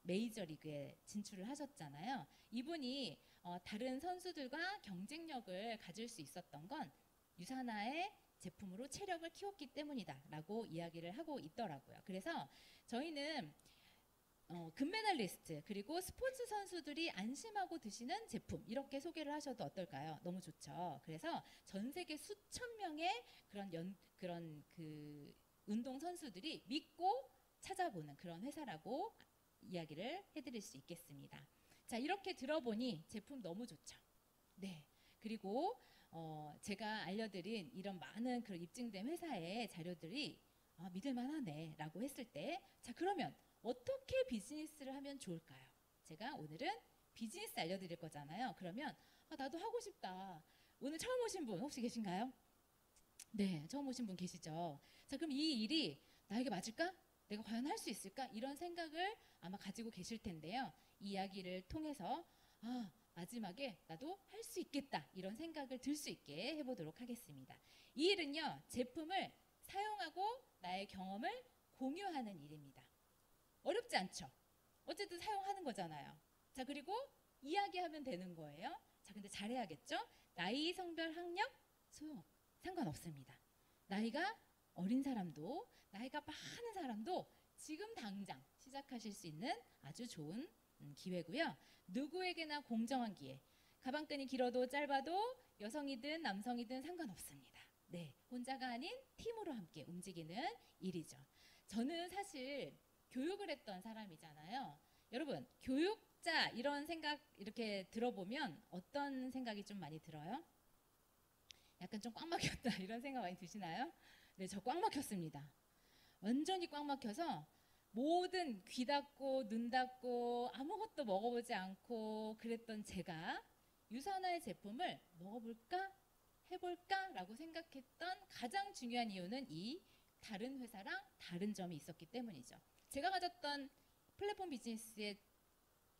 메이저리그에 진출을 하셨잖아요. 이분이 다른 선수들과 경쟁력을 가질 수 있었던 건 유산화의 제품으로 체력을 키웠기 때문이다라고 이야기를 하고 있더라고요. 그래서 저희는 금메달리스트 그리고 스포츠 선수들이 안심하고 드시는 제품 이렇게 소개를 하셔도 어떨까요? 너무 좋죠. 그래서 전 세계 수천 명의 그런 그 운동 선수들이 믿고 찾아보는 그런 회사라고 이야기를 해드릴 수 있겠습니다. 자, 이렇게 들어보니 제품 너무 좋죠. 네. 그리고 제가 알려드린 이런 많은 그런 입증된 회사의 자료들이 믿을만하네라고 했을 때, 자, 그러면 어떻게 비즈니스를 하면 좋을까요? 제가 오늘은 비즈니스 알려드릴 거잖아요. 그러면 나도 하고 싶다. 오늘 처음 오신 분 혹시 계신가요? 네, 처음 오신 분 계시죠? 자, 그럼 이 일이 나에게 맞을까? 내가 과연 할 수 있을까? 이런 생각을 아마 가지고 계실 텐데요. 이 이야기를 통해서 마지막에 나도 할 수 있겠다 이런 생각을 들 수 있게 해보도록 하겠습니다. 이 일은요, 제품을 사용하고 나의 경험을 공유하는 일입니다. 어렵지 않죠? 어쨌든 사용하는 거잖아요. 자, 그리고 이야기하면 되는 거예요. 자, 근데 잘해야겠죠? 나이, 성별, 학력 소용없고 상관없습니다. 나이가 어린 사람도 나이가 많은 사람도 지금 당장 시작하실 수 있는 아주 좋은 기회고요. 누구에게나 공정한 기회. 가방끈이 길어도 짧아도 여성이든 남성이든 상관없습니다. 네, 혼자가 아닌 팀으로 함께 움직이는 일이죠. 저는 사실 교육을 했던 사람이잖아요. 여러분, 교육자 이런 생각 이렇게 들어보면 어떤 생각이 좀 많이 들어요? 약간 좀 꽉 막혔다 이런 생각 많이 드시나요? 네, 저 꽉 막혔습니다. 완전히 꽉 막혀서 모든 귀 닫고 눈 닫고 아무것도 먹어보지 않고 그랬던 제가 유산화의 제품을 먹어볼까? 해볼까? 라고 생각했던 가장 중요한 이유는 이 다른 회사랑 다른 점이 있었기 때문이죠. 제가 가졌던 플랫폼 비즈니스의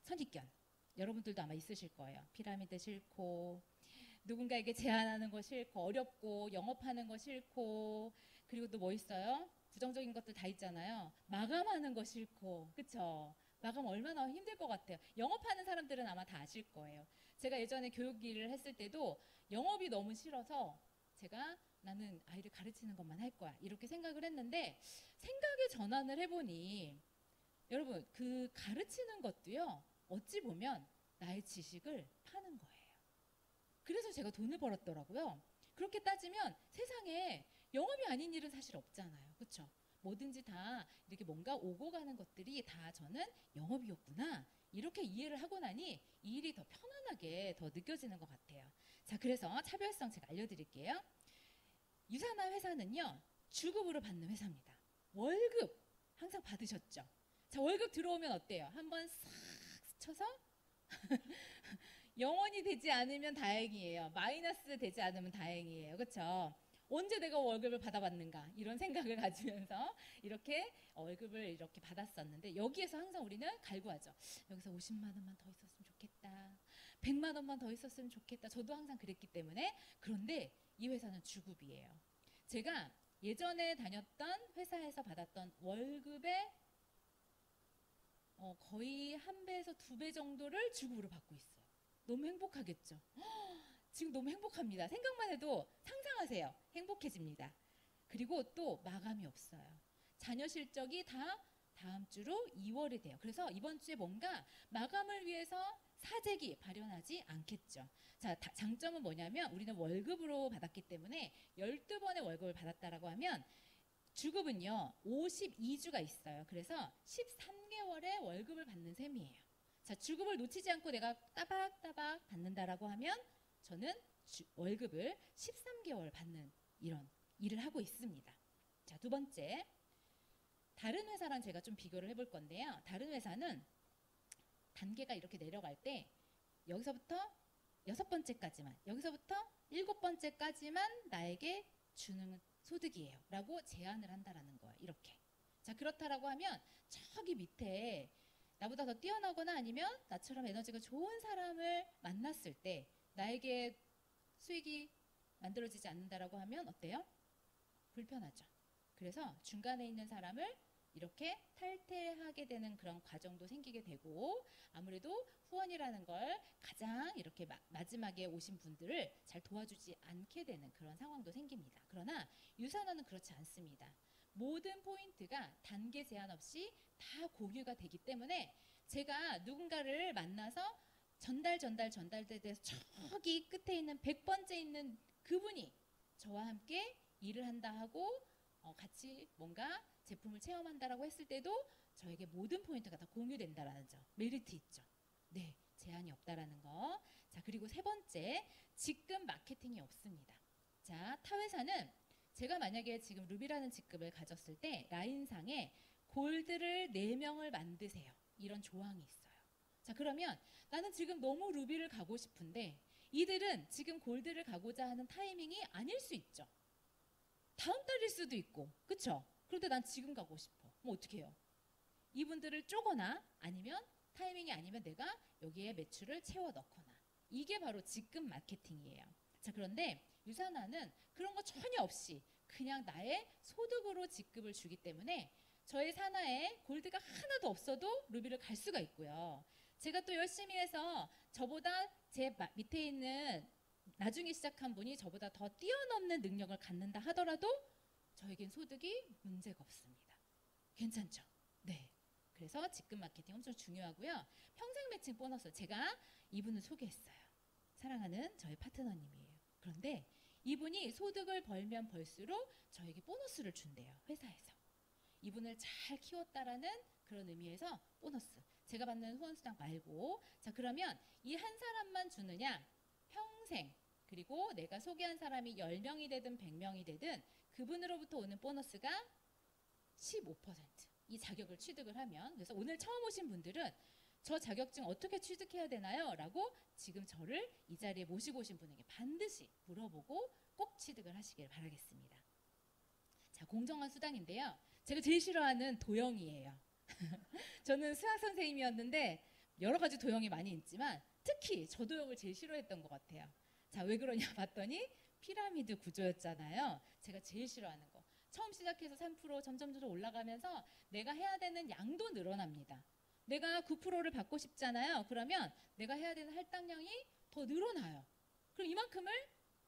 선입견, 여러분들도 아마 있으실 거예요. 피라미드 싫고, 누군가에게 제안하는 거 싫고, 어렵고, 영업하는 거 싫고, 그리고 또 뭐 있어요? 부정적인 것들 다 있잖아요. 마감하는 거 싫고, 그쵸? 마감 얼마나 힘들 것 같아요. 영업하는 사람들은 아마 다 아실 거예요. 제가 예전에 교육 일을 했을 때도 영업이 너무 싫어서 제가 나는 아이를 가르치는 것만 할 거야 이렇게 생각을 했는데, 생각의 전환을 해보니 여러분, 그 가르치는 것도요, 어찌 보면 나의 지식을 파는 거예요. 그래서 제가 돈을 벌었더라고요. 그렇게 따지면 세상에 영업이 아닌 일은 사실 없잖아요. 그렇죠? 뭐든지 다 이렇게 뭔가 오고 가는 것들이 다 저는 영업이었구나 이렇게 이해를 하고 나니 이 일이 더 편안하게 더 느껴지는 것 같아요. 자, 그래서 차별성 제가 알려드릴게요. 유산화 회사는요, 주급으로 받는 회사입니다. 월급 항상 받으셨죠? 자, 월급 들어오면 어때요? 한번 싹 스쳐서 영원이 되지 않으면 다행이에요. 마이너스 되지 않으면 다행이에요. 그렇죠? 언제 내가 월급을 받아봤는가 이런 생각을 가지면서 이렇게 월급을 이렇게 받았었는데, 여기에서 항상 우리는 갈구하죠. 여기서 50만 원만 더 있었으면 좋겠다. 100만 원만 더 있었으면 좋겠다. 저도 항상 그랬기 때문에. 그런데 이 회사는 주급이에요. 제가 예전에 다녔던 회사에서 받았던 월급의 거의 1배에서 2배 정도를 주급으로 받고 있어요. 너무 행복하겠죠? 지금 너무 행복합니다. 생각만 해도 상상하세요. 행복해집니다. 그리고 또 마감이 없어요. 자녀 실적이 다 다음 주로 2월이 돼요. 그래서 이번 주에 뭔가 마감을 위해서 사재기 발현하지 않겠죠. 자, 장점은 뭐냐면 우리는 월급으로 받았기 때문에 12번의 월급을 받았다라고 하면 주급은요 52주가 있어요. 그래서 13개월의 월급을 받는 셈이에요. 자, 주급을 놓치지 않고 내가 따박따박 받는다라고 하면 저는 월급을 13개월 받는 이런 일을 하고 있습니다. 자, 두 번째, 다른 회사랑 제가 좀 비교를 해볼 건데요. 다른 회사는 단계가 이렇게 내려갈 때 여기서부터 6번째까지만, 여기서부터 7번째까지만 나에게 주는 소득이에요 라고 제안을 한다라는 거예요. 이렇게. 자, 그렇다라고 하면 저기 밑에 나보다 더 뛰어나거나 아니면 나처럼 에너지가 좋은 사람을 만났을 때 나에게 수익이 만들어지지 않는다라고 하면 어때요? 불편하죠. 그래서 중간에 있는 사람을 이렇게 탈퇴하게 되는 그런 과정도 생기게 되고, 아무래도 후원이라는 걸 가장 이렇게 마지막에 오신 분들을 잘 도와주지 않게 되는 그런 상황도 생깁니다. 그러나 유산화는 그렇지 않습니다. 모든 포인트가 단계 제한 없이 다 공유가 되기 때문에 제가 누군가를 만나서 전달돼서 저기 끝에 있는 100번째 있는 그분이 저와 함께 일을 한다 하고 같이 뭔가 제품을 체험한다라고 했을 때도 저에게 모든 포인트가 다 공유된다라는 점, 메리트 있죠. 네, 제한이 없다라는 거. 자, 그리고 세 번째, 직급 마케팅이 없습니다. 자, 타 회사는 제가 만약에 지금 루비라는 직급을 가졌을 때 라인상에 골드를 4명을 만드세요. 이런 조항이 있어요. 자, 그러면 나는 지금 너무 루비를 가고 싶은데 이들은 지금 골드를 가고자 하는 타이밍이 아닐 수 있죠. 다음 달일 수도 있고, 그쵸? 그런데 난 지금 가고 싶어. 뭐 어떻게 해요? 이분들을 쪼거나 아니면 타이밍이 아니면 내가 여기에 매출을 채워 넣거나, 이게 바로 직급 마케팅이에요. 자, 그런데 유산화는 그런 거 전혀 없이 그냥 나의 소득으로 직급을 주기 때문에 저의 산하에 골드가 하나도 없어도 루비를 갈 수가 있고요. 제가 또 열심히 해서 저보다 제 밑에 있는 나중에 시작한 분이 저보다 더 뛰어넘는 능력을 갖는다 하더라도 저에겐 소득이 문제가 없습니다. 괜찮죠? 네. 그래서 직급 마케팅 엄청 중요하고요. 평생 매칭 보너스, 제가 이분을 소개했어요. 사랑하는 저희 파트너님이에요. 그런데 이분이 소득을 벌면 벌수록 저에게 보너스를 준대요. 회사에서. 이분을 잘 키웠다라는 그런 의미에서 보너스. 제가 받는 후원수당 말고, 자, 그러면 이 한 사람만 주느냐? 평생. 그리고 내가 소개한 사람이 10명이 되든 100명이 되든 그분으로부터 오는 보너스가 15%. 이 자격을 취득을 하면. 그래서 오늘 처음 오신 분들은 저 자격증 어떻게 취득해야 되나요? 라고 지금 저를 이 자리에 모시고 오신 분에게 반드시 물어보고 꼭 취득을 하시길 바라겠습니다. 자, 공정한 수당인데요. 제가 제일 싫어하는 도형이에요. 저는 수학 선생님이었는데 여러 가지 도형이 많이 있지만 특히 저 도형을 제일 싫어했던 것 같아요. 자, 왜 그러냐 봤더니 피라미드 구조였잖아요. 제가 제일 싫어하는 거. 처음 시작해서 3% 점점 올라가면서 내가 해야 되는 양도 늘어납니다. 내가 9%를 받고 싶잖아요. 그러면 내가 해야 되는 할당량이 더 늘어나요. 그럼 이만큼을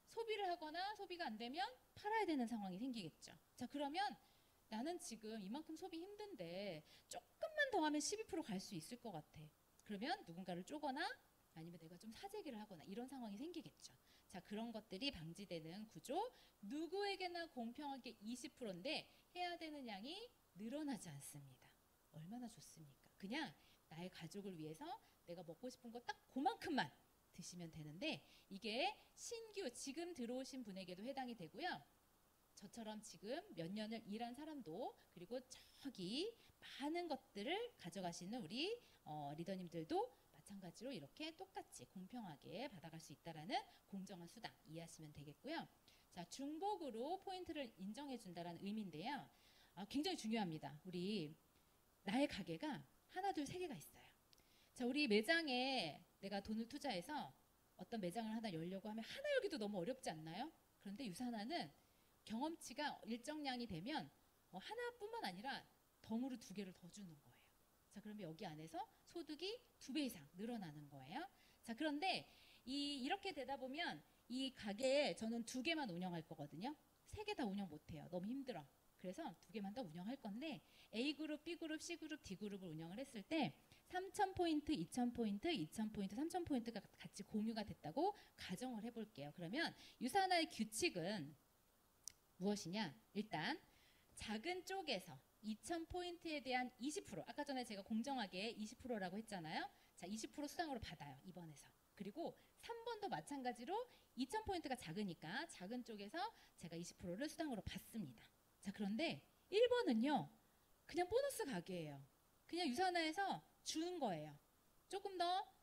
소비를 하거나 소비가 안 되면 팔아야 되는 상황이 생기겠죠. 자, 그러면 나는 지금 이만큼 소비 힘든데 조금만 더 하면 12% 갈 수 있을 것 같아. 그러면 누군가를 쪼거나 아니면 내가 좀 사재기를 하거나 이런 상황이 생기겠죠. 자, 그런 것들이 방지되는 구조. 누구에게나 공평하게 20%인데 해야 되는 양이 늘어나지 않습니다. 얼마나 좋습니까? 그냥 나의 가족을 위해서 내가 먹고 싶은 거 딱 그만큼만 드시면 되는데 이게 신규 지금 들어오신 분에게도 해당이 되고요. 저처럼 지금 몇 년을 일한 사람도 그리고 저기 많은 것들을 가져가시는 우리 리더님들도 마찬가지로 이렇게 똑같이 공평하게 받아갈 수 있다라는 공정한 수당 이해하시면 되겠고요. 자, 중복으로 포인트를 인정해 준다라는 의미인데요. 굉장히 중요합니다. 우리 나의 가게가 하나, 둘, 세 개가 있어요. 자, 우리 매장에 내가 돈을 투자해서 어떤 매장을 하나 열려고 하면 하나 열기도 너무 어렵지 않나요? 그런데 유산하는 경험치가 일정량이 되면 하나뿐만 아니라 덤으로 2개를 더 주는 거예요. 자, 그러면 여기 안에서 소득이 2배 이상 늘어나는 거예요. 자, 그런데 이렇게 되다 보면 이 가게에 저는 2개만 운영할 거거든요. 3개 다 운영 못해요. 너무 힘들어. 그래서 2개만 다 운영할 건데 A그룹, B그룹, C그룹, D그룹을 운영을 했을 때 3,000포인트, 2,000포인트, 2,000포인트, 3,000포인트가 같이 공유가 됐다고 가정을 해볼게요. 그러면 유산화의 규칙은 무엇이냐? 일단 작은 쪽에서 2,000포인트에 대한 20%, 아까 전에 제가 공정하게 20%라고 했잖아요. 자, 20% 수당으로 받아요. 2번에서. 그리고 3번도 마찬가지로 2,000포인트가 작으니까 작은 쪽에서 제가 20%를 수당으로 받습니다. 자, 그런데 1번은요. 그냥 보너스 가게예요. 그냥 유산화에서 주는 거예요. 조금 더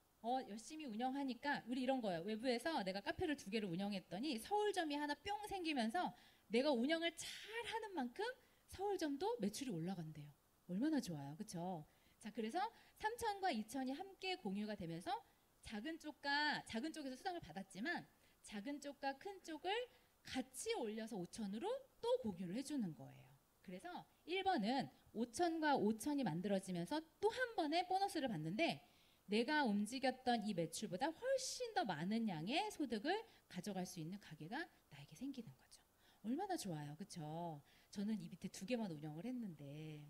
열심히 운영하니까 우리 이런 거예요. 외부에서 내가 카페를 2개를 운영했더니 서울점이 하나 뿅 생기면서 내가 운영을 잘하는 만큼 서울점도 매출이 올라간대요. 얼마나 좋아요. 그렇죠? 자, 그래서 3,000과 2,000이 함께 공유가 되면서 작은 쪽에서 수당을 받았지만 작은 쪽과 큰 쪽을 같이 올려서 5,000으로 또 공유를 해주는 거예요. 그래서 1번은 5,000과 5,000이 만들어지면서 또 한 번의 보너스를 받는데 내가 움직였던 이 매출보다 훨씬 더 많은 양의 소득을 가져갈 수 있는 가게가 나에게 생기는 거죠. 얼마나 좋아요. 그렇죠? 저는 이 밑에 2개만 운영을 했는데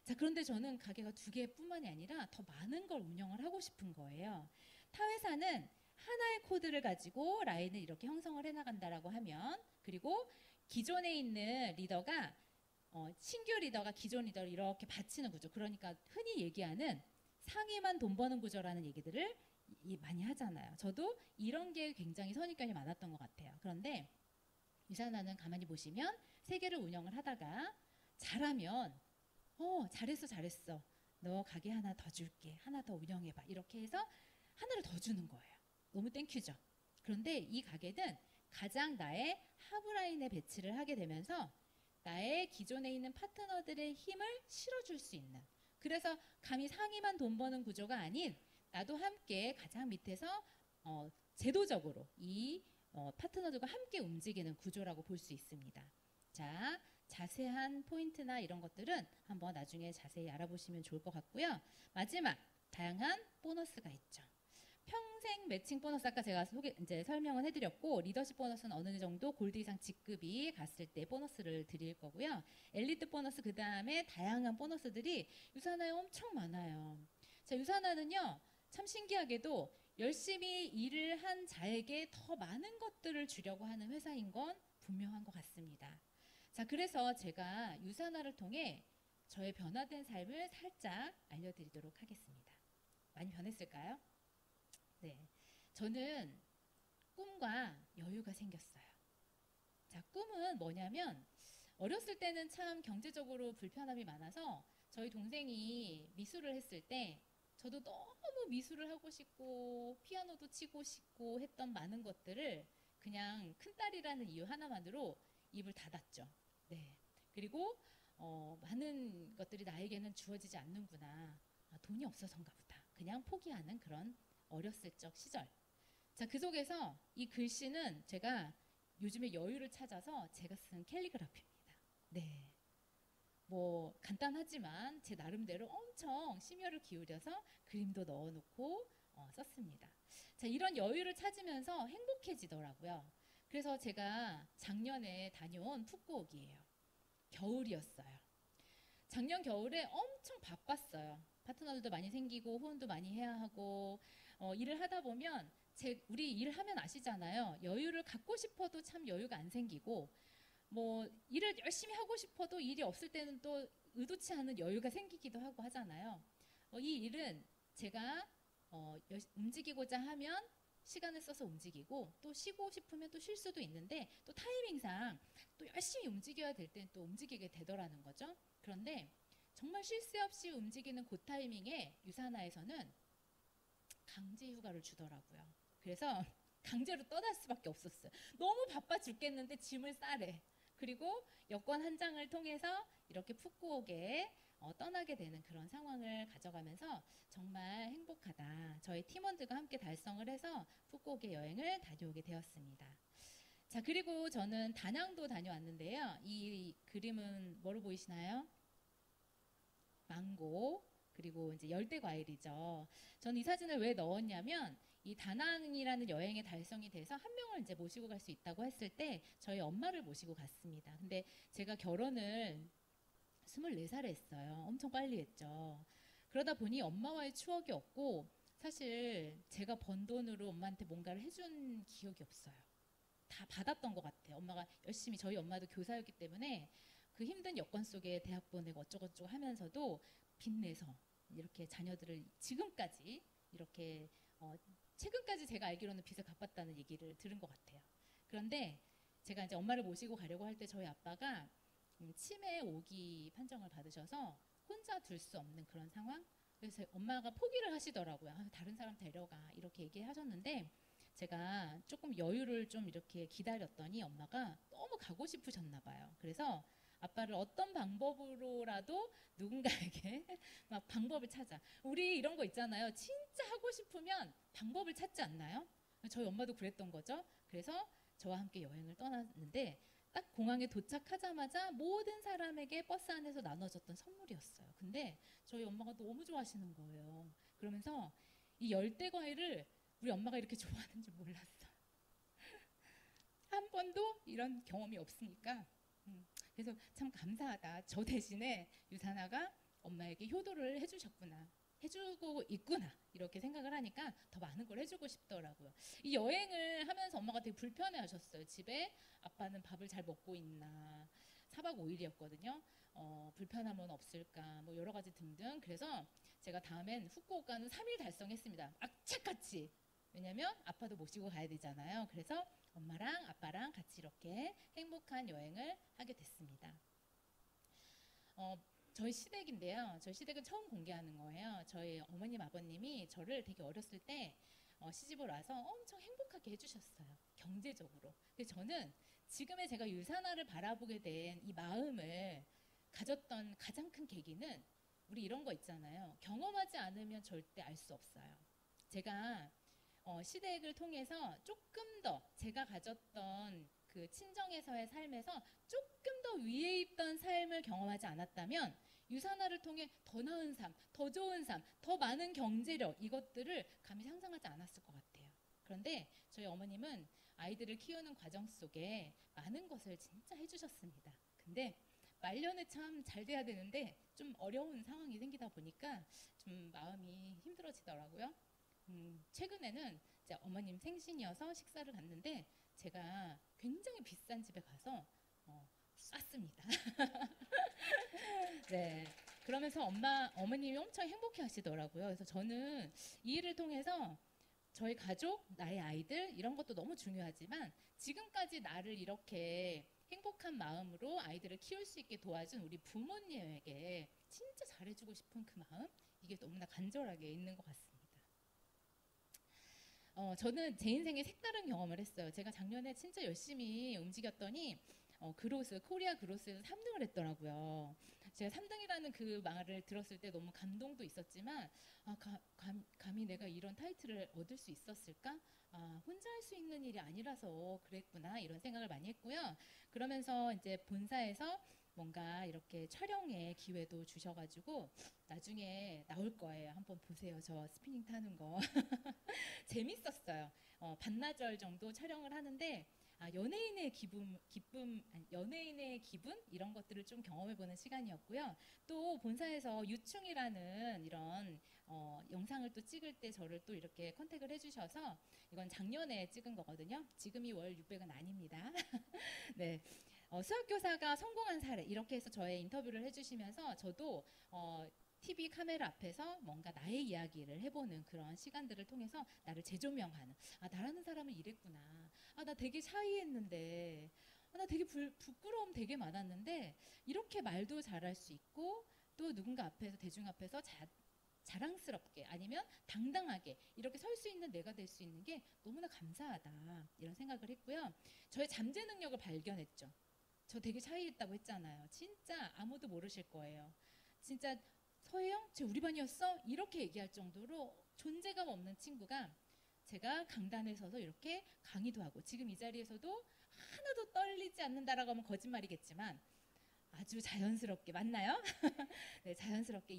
자, 그런데 저는 가게가 2개뿐만이 아니라 더 많은 걸 운영을 하고 싶은 거예요. 타 회사는 하나의 코드를 가지고 라인을 이렇게 형성을 해나간다라고 하면 그리고 기존에 있는 리더가 신규 리더가 기존 리더를 이렇게 받치는 구조. 그러니까 흔히 얘기하는 상위만 돈 버는 구조라는 얘기들을 많이 하잖아요. 저도 이런 게 굉장히 선입견이 많았던 것 같아요. 그런데 유산화는 가만히 보시면 3개를 운영을 하다가 잘하면 잘했어. 너 가게 하나 더 줄게. 하나 더 운영해봐. 이렇게 해서 하나를 더 주는 거예요. 너무 땡큐죠. 그런데 이 가게는 가장 나의 하부라인에 배치를 하게 되면서 나의 기존에 있는 파트너들의 힘을 실어줄 수 있는 그래서 감히 상위만 돈 버는 구조가 아닌 나도 함께 가장 밑에서 제도적으로 이 파트너들과 함께 움직이는 구조라고 볼 수 있습니다. 자, 자세한 포인트나 이런 것들은 한번 나중에 자세히 알아보시면 좋을 것 같고요. 마지막, 다양한 보너스가 있죠. 평생 평생 매칭 보너스 아까 제가 이제 설명을 해드렸고 리더십 보너스는 어느 정도 골드 이상 직급이 갔을 때 보너스를 드릴 거고요. 엘리트 보너스 그 다음에 다양한 보너스들이 유산화에 엄청 많아요. 자, 유산화는요 참 신기하게도 열심히 일을 한 자에게 더 많은 것들을 주려고 하는 회사인 건 분명한 것 같습니다. 자, 그래서 제가 유산화를 통해 저의 변화된 삶을 살짝 알려드리도록 하겠습니다. 많이 변했을까요? 네, 저는 꿈과 여유가 생겼어요. 자, 꿈은 뭐냐면 어렸을 때는 참 경제적으로 불편함이 많아서 저희 동생이 미술을 했을 때 저도 너무 미술을 하고 싶고 피아노도 치고 싶고 했던 많은 것들을 그냥 큰딸이라는 이유 하나만으로 입을 닫았죠. 네. 그리고 많은 것들이 나에게는 주어지지 않는구나. 아, 돈이 없어서인가 보다. 그냥 포기하는 그런 어렸을 적 시절. 자, 그 속에서 이 글씨는 제가 요즘에 여유를 찾아서 제가 쓴 캘리그라피입니다. 네. 뭐 간단하지만 제 나름대로 엄청 심혈을 기울여서 그림도 넣어놓고 썼습니다. 자, 이런 여유를 찾으면서 행복해지더라고요. 그래서 제가 작년에 다녀온 푸꾸옥이에요. 겨울이었어요. 작년 겨울에 엄청 바빴어요. 파트너들도 많이 생기고 후원도 많이 해야 하고 일을 하다 보면 우리 일하면 아시잖아요. 여유를 갖고 싶어도 참 여유가 안 생기고 뭐 일을 열심히 하고 싶어도 일이 없을 때는 또 의도치 않은 여유가 생기기도 하고 하잖아요. 이 일은 제가 움직이고자 하면 시간을 써서 움직이고 또 쉬고 싶으면 또 쉴 수도 있는데 또 타이밍상 또 열심히 움직여야 될 때는 또 움직이게 되더라는 거죠. 그런데 정말 쉴 새 없이 움직이는 그 타이밍에 유산화에서는 강제 휴가를 주더라고요. 그래서 강제로 떠날 수밖에 없었어요. 너무 바빠 죽겠는데 짐을 싸래. 그리고 여권 한 장을 통해서 이렇게 푸꾸옥에 떠나게 되는 그런 상황을 가져가면서 정말 행복하다. 저희 팀원들과 함께 달성을 해서 푸꾸옥의 여행을 다녀오게 되었습니다. 자, 그리고 저는 다낭도 다녀왔는데요. 이 그림은 뭐로 보이시나요? 망고, 그리고 이제 열대 과일이죠. 저는 이 사진을 왜 넣었냐면 이 다낭이라는 여행에 달성이 돼서 한 명을 이제 모시고 갈 수 있다고 했을 때 저희 엄마를 모시고 갔습니다. 근데 제가 결혼을 24살에 했어요. 엄청 빨리 했죠. 그러다 보니 엄마와의 추억이 없고 사실 제가 번 돈으로 엄마한테 뭔가를 해준 기억이 없어요. 다 받았던 것 같아요. 엄마가 열심히 저희 엄마도 교사였기 때문에 그 힘든 여건 속에 대학 보내고 어쩌고저쩌고 하면서도 빚내서 이렇게 자녀들을 지금까지 이렇게 최근까지 제가 알기로는 빚을 갚았다는 얘기를 들은 것 같아요. 그런데 제가 이제 엄마를 모시고 가려고 할 때 저희 아빠가 치매 5기 판정을 받으셔서 혼자 둘 수 없는 그런 상황. 그래서 엄마가 포기를 하시더라고요. 다른 사람 데려가 이렇게 얘기하셨는데 제가 조금 여유를 좀 이렇게 기다렸더니 엄마가 너무 가고 싶으셨나 봐요. 그래서 아빠를 어떤 방법으로라도 누군가에게 막 방법을 찾아. 우리 이런 거 있잖아요. 진짜 하고 싶으면 방법을 찾지 않나요? 저희 엄마도 그랬던 거죠. 그래서 저와 함께 여행을 떠났는데 딱 공항에 도착하자마자 모든 사람에게 버스 안에서 나눠줬던 선물이었어요. 근데 저희 엄마가 너무 좋아하시는 거예요. 그러면서 이 열대 과일을 우리 엄마가 이렇게 좋아하는 줄 몰랐어요. 한 번도 이런 경험이 없으니까 그래서 참 감사하다. 저 대신에 유산화가 엄마에게 효도를 해주셨구나. 해주고 있구나. 이렇게 생각을 하니까 더 많은 걸 해주고 싶더라고요. 이 여행을 하면서 엄마가 되게 불편해 하셨어요. 집에 아빠는 밥을 잘 먹고 있나. 4박 5일이었거든요. 불편함은 없을까. 뭐 여러 가지 등등. 그래서 제가 다음엔 후쿠오카는 3일 달성했습니다. 악착같이. 왜냐면 아빠도 모시고 가야 되잖아요. 그래서 엄마랑 아빠랑 같이 이렇게 행복한 여행을 하게 됐습니다. 저희 시댁인데요. 저희 시댁은 처음 공개하는 거예요. 저희 어머님 아버님이 저를 되게 어렸을 때 시집을 와서 엄청 행복하게 해주셨어요. 경제적으로. 그래서 저는 지금의 제가 유산화를 바라보게 된 이 마음을 가졌던 가장 큰 계기는 우리 이런 거 있잖아요. 경험하지 않으면 절대 알 수 없어요. 제가 시댁을 통해서 조금 더 제가 가졌던 그 친정에서의 삶에서 조금 더 위에 있던 삶을 경험하지 않았다면 유산화를 통해 더 나은 삶, 더 좋은 삶, 더 많은 경제력 이것들을 감히 상상하지 않았을 것 같아요. 그런데 저희 어머님은 아이들을 키우는 과정 속에 많은 것을 진짜 해주셨습니다. 근데 말년에 참 잘 돼야 되는데 좀 어려운 상황이 생기다 보니까 좀 마음이 힘들어지더라고요. 최근에는 이제 어머님 생신이어서 식사를 갔는데 제가 굉장히 비싼 집에 가서 쐈습니다. 네. 그러면서 어머님이 엄청 행복해 하시더라고요. 그래서 저는 이 일을 통해서 저희 가족, 나의 아이들 이런 것도 너무 중요하지만 지금까지 나를 이렇게 행복한 마음으로 아이들을 키울 수 있게 도와준 우리 부모님에게 진짜 잘해주고 싶은 그 마음 이게 너무나 간절하게 있는 것 같습니다. 저는 제 인생에 색다른 경험을 했어요. 제가 작년에 진짜 열심히 움직였더니 코리아 그로스에서 3등을 했더라고요. 제가 3등이라는 그 말을 들었을 때 너무 감동도 있었지만 감히 내가 이런 타이틀을 얻을 수 있었을까? 혼자 할 수 있는 일이 아니라서 그랬구나 이런 생각을 많이 했고요. 그러면서 이제 본사에서 뭔가 이렇게 촬영의 기회도 주셔가지고 나중에 나올 거예요. 한번 보세요. 저 스피닝 타는 거. 재밌었어요. 반나절 정도 촬영을 하는데 연예인의 연예인의 기분 이런 것들을 좀 경험해보는 시간이었고요. 또 본사에서 유충이라는 이런 영상을 또 찍을 때 저를 또 이렇게 컨택을 해주셔서 이건 작년에 찍은 거거든요. 지금이 월 600은 아닙니다. 네. 수학교사가 성공한 사례 이렇게 해서 저의 인터뷰를 해주시면서 저도 TV 카메라 앞에서 뭔가 나의 이야기를 해보는 그런 시간들을 통해서 나를 재조명하는 나라는 사람은 이랬구나. 나 되게 샤이했는데 나 되게 부끄러움 되게 많았는데 이렇게 말도 잘할 수 있고 또 누군가 앞에서 대중 앞에서 자랑스럽게 아니면 당당하게 이렇게 설 수 있는 내가 될 수 있는 게 너무나 감사하다 이런 생각을 했고요. 저의 잠재 능력을 발견했죠. 저 되게 샤이했다고 했잖아요. 진짜 아무도 모르실 거예요. 진짜 서혜영? 쟤 우리 반이었어? 이렇게 얘기할 정도로 존재감 없는 친구가 제가 강단에 서서 이렇게 강의도 하고 지금 이 자리에서도 하나도 떨리지 않는다라고 하면 거짓말이겠지만 아주 자연스럽게 맞나요? 네, 자연스럽게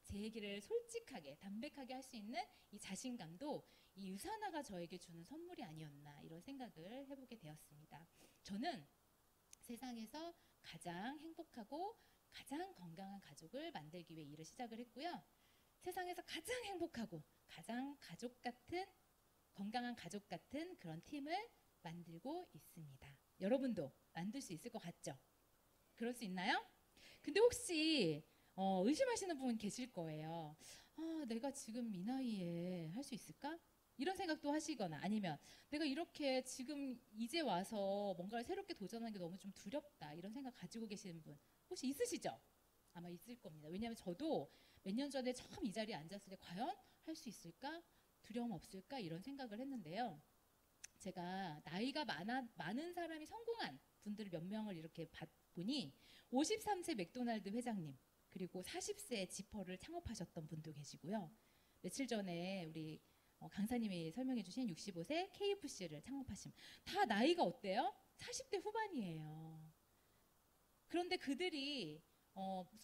제 얘기를 솔직하게 담백하게 할 수 있는 이 자신감도 이 유산화가 저에게 주는 선물이 아니었나 이런 생각을 해보게 되었습니다. 저는 세상에서 가장 행복하고 가장 건강한 가족을 만들기 위해 일을 시작을 했고요. 세상에서 가장 행복하고 가장 건강한 가족 같은 그런 팀을 만들고 있습니다. 여러분도 만들 수 있을 것 같죠? 그럴 수 있나요? 근데 혹시 의심하시는 분 계실 거예요. 내가 지금 이 나이에 할 수 있을까? 이런 생각도 하시거나 아니면 내가 이렇게 지금 이제 와서 뭔가를 새롭게 도전하는 게 너무 좀 두렵다 이런 생각 가지고 계시는 분 혹시 있으시죠? 아마 있을 겁니다. 왜냐하면 저도 몇 년 전에 처음 이 자리에 앉았을 때 과연 할 수 있을까? 두려움 없을까? 이런 생각을 했는데요. 제가 나이가 많은 사람이 성공한 분들을 몇 명을 이렇게 보니 53세 맥도날드 회장님 그리고 40세 지퍼를 창업하셨던 분도 계시고요. 며칠 전에 우리 강사님이 설명해 주신 65세 KFC를 창업하신 다 나이가 어때요? 40대 후반이에요. 그런데 그들이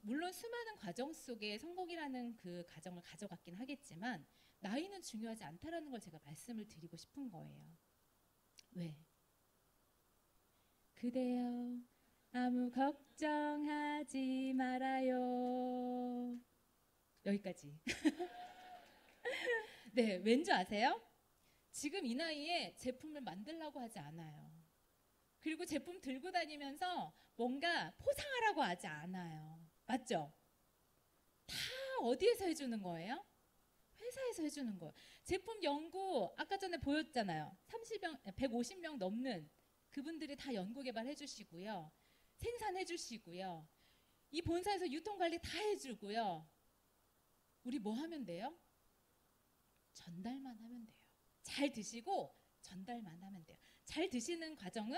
물론 수많은 과정 속에 성공이라는 그 과정을 가져갔긴 하겠지만 나이는 중요하지 않다라는 걸 제가 말씀을 드리고 싶은 거예요. 왜? 그대여 아무 걱정하지 말아요. 여기까지. 네, 왠지 아세요? 지금 이 나이에 제품을 만들려고 하지 않아요. 그리고 제품 들고 다니면서 뭔가 포상하라고 하지 않아요. 맞죠? 다 어디에서 해주는 거예요? 회사에서 해주는 거예요. 제품 연구 아까 전에 보였잖아요. 150명 넘는 그분들이 다 연구 개발해 주시고요. 생산해 주시고요. 이 본사에서 유통관리 다 해주고요. 우리 뭐 하면 돼요? 전달만 하면 돼요. 잘 드시고 전달만 하면 돼요. 잘 드시는 과정은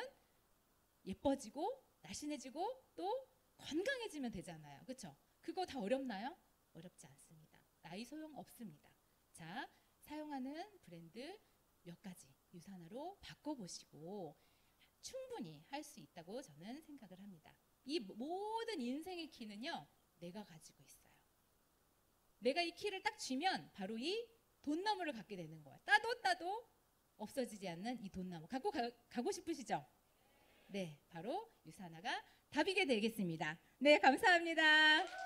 예뻐지고 날씬해지고 또 건강해지면 되잖아요. 그렇죠? 그거 다 어렵나요? 어렵지 않습니다. 나이 소용 없습니다. 자, 사용하는 브랜드 몇 가지 유산화로 바꿔보시고 충분히 할 수 있다고 저는 생각을 합니다. 이 모든 인생의 키는요. 내가 가지고 있어요. 내가 이 키를 딱 쥐면 바로 이 돈나무를 갖게 되는 거예요. 따도 없어지지 않는 이 돈나무 갖고 가고 싶으시죠? 네, 바로 유산화가 답이게 되겠습니다. 네, 감사합니다.